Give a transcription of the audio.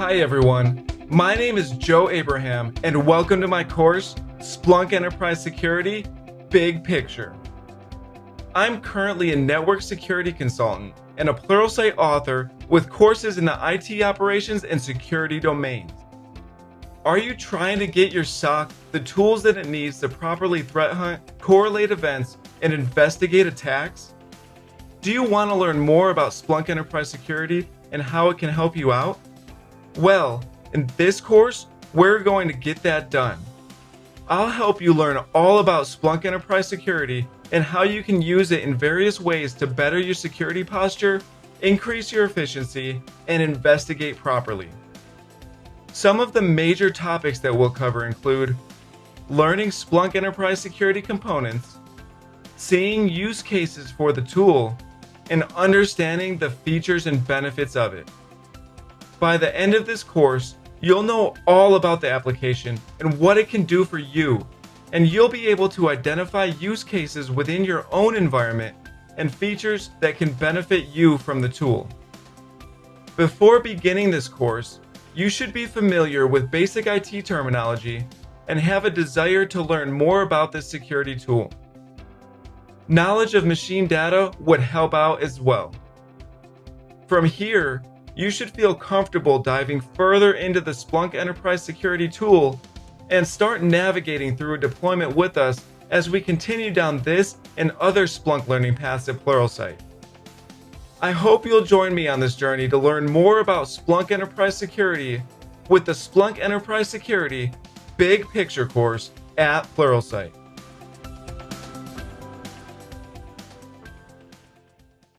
Hi everyone, my name is Joe Abraham and welcome to my course, Splunk Enterprise Security, Big Picture. I'm currently a network security consultant and a Pluralsight author with courses in the IT operations and security domains. Are you trying to get your SOC the tools that it needs to properly threat hunt, correlate events, and investigate attacks? Do you want to learn more about Splunk Enterprise Security and how it can help you out? Well, in this course, we're going to get that done. I'll help you learn all about Splunk Enterprise Security and how you can use it in various ways to better your security posture, increase your efficiency, and investigate properly. Some of the major topics that we'll cover include learning Splunk Enterprise Security components, seeing use cases for the tool, and understanding the features and benefits of it. By the end of this course, you'll know all about the application and what it can do for you, and you'll be able to identify use cases within your own environment and features that can benefit you from the tool. Before beginning this course, you should be familiar with basic IT terminology and have a desire to learn more about this security tool. Knowledge of machine data would help out as well. From here, you should feel comfortable diving further into the Splunk Enterprise Security tool and start navigating through a deployment with us as we continue down this and other Splunk learning paths at Pluralsight. I hope you'll join me on this journey to learn more about Splunk Enterprise Security with the Splunk Enterprise Security Big Picture course at Pluralsight.